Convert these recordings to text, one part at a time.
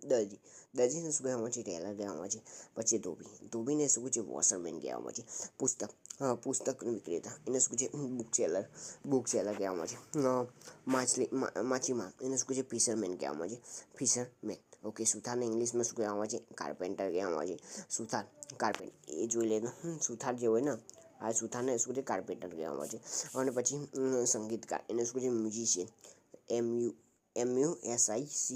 દરજી, દરજીને શું કહેવામાં છે? ટેલર કહેવામાં છે. પછી ધોબી, ધોબીને શું છે? વોશરમેન કહેવામાં છે. પુસ્તક, પુસ્તક વિક્રેતા એને શું છે? બુક સેલર, બુક સેલર કહેવામાં છે. માછીમાર એને શું છે? ફિશરમેન કહેવામાં છે. ફિશરમેન. ઓકે. સુથારને ઇંગ્લિશમાં શું કહેવામાં છે? કાર્પેન્ટર કહેવામાં છે. સુથાર, કાર્પેન્ટ એ જોઈ લેજો. સુથાર જે હોય ને આ સુથારને શું છે? કાર્પેન્ટર કહેવામાં છે. અને પછી સંગીતકાર એને શું છે? મ્યુઝિશિયન. MUSICINA.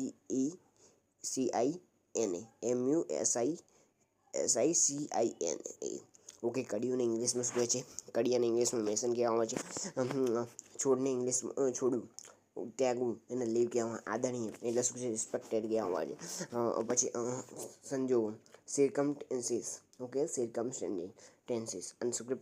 ઓકે. કડીઓને ઇંગ્લિશમાં શું કહે છે? કડિયાને ઇંગ્લિશમાં મેસન કહેવામાં છે. છોડને ઇંગ્લિશમાં છોડવું ત્યાગવું એને લીવ કહેવામાં. આદરણીય એટલે શું છે? રિસ્પેક્ટેડ કહેવામાં છે. પછી સંજોગો સિરકમસ્ટેન્સીસ. ઓકે. સિરકમસ્ટેન્સીસ અને શું કે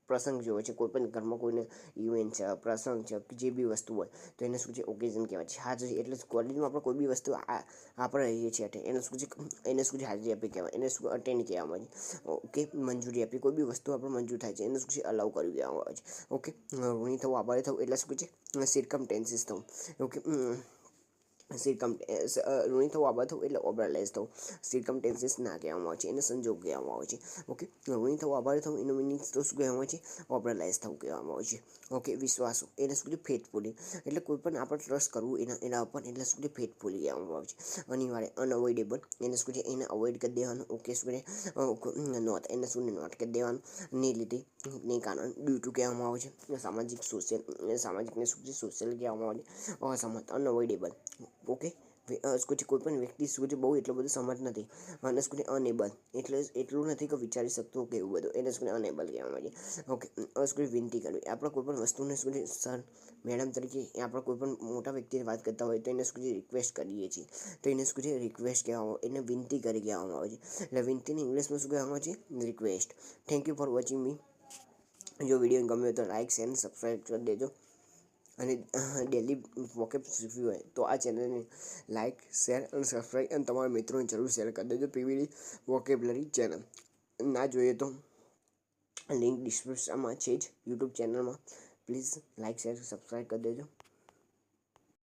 પ્રસંગ જે હોય છે, કોઈ પણ ઘરમાં કોઈને ઇવેન્ટ છે, પ્રસંગ છે, જે બી વસ્તુ હોય તો એને શું છે? ઓકેઝન કહેવાય છે. હાજરી એટલે કોલેજમાં આપણે કોઈ બી વસ્તુ આપણે રહીએ છીએ એને શું છે? હાજરી આપી કહેવાય. એને શું અટેન્ડ કહેવામાં આવે છે. ઓકે. મંજૂરી આપી કોઈ બી વસ્તુ આપણે મંજૂર થાય છે એને શું છે? અલાઉ કરી દેવામાં આવે છે. ઓકે. ઋણી થવું, આભારી થવું એટલે શું છે? સિરકમટેન્સીસ થવું. ઓકે. ઋણી થવું, આભાર થવું એટલે ઓબ્રાલાઇઝ થવું. સિરકમટેન્સીસ ના કહેવામાં આવે છે, એને સંજોગ કહેવામાં આવે છે. ઓકે. ઋણી થવું, આભારી થવું એનું મિનિંગ તો શું કહેવામાં આવે છે? ઓબ્રાલાઇઝ થવું કહેવામાં આવે છે. ઓકે. વિશ્વાસો એને શું છે? ફેથફુલી એટલે કોઈ પણ આપણે ટ્રસ્ટ કરવું એના ઉપર એટલે શું છે? ફેથફુલી કહેવામાં આવે છે. અનિવાર્ય અનઅવોઇડેબલ એને શું છે? એને અવોઇડ કરી દેવાનું. ઓકે. શું છે? નોટ એને શું નોટ કરી દેવાનું. નીલિટી ને કારણ ડ્યુ ટુ કહેવામાં આવે છે. સામાજિક સોશિયલ સામાજિકને શું છે? સોશિયલ કહેવામાં આવે છે. અસમત અનઅવોઇડેબલ. ઓકે. કોઈ પણ વ્યક્તિ શું છે? બહુ એટલો બધો સમજ નથી અને શું છે? અનેબલ એટલે એટલું નથી કે વિચારી શકતું કે એવું બધું એને શું અનેબલ કહેવામાં આવે છે. ઓકે. શું વિનંતી કરવી આપણે કોઈ પણ વસ્તુને શું છે? સર, મેડમ તરીકે આપણે કોઈ પણ મોટા વ્યક્તિને વાત કરતા હોય તો એને શું છે? રિક્વેસ્ટ કરીએ છીએ તો એને શું છે? રિક્વેસ્ટ કહેવામાં આવે એને વિનંતી કરી કહેવામાં આવે છે. એટલે વિનંતીને ઇંગ્લિશમાં શું કહેવામાં આવે છે? Request. Thank you for watching મી. જો વિડીયો ગમ્યો તો લાઇક શેર અને સબસ્ક્રાઈબ કરી દેજો. અને ડેલી વોકેબ શીખવી હોય તો આ ચેનલને લાઇક શેર અને સબસ્ક્રાઈબ અને તમારા મિત્રોને જરૂર શેર કરી દેજો. પીવીડી વોકેબલરી ચેનલ ના જોઈએ તો લિંક ડિસ્ક્રિપ્શનમાં છે જ યુટ્યુબ ચેનલમાં. પ્લીઝ લાઇક શેર સબસ્ક્રાઈબ કરી દેજો.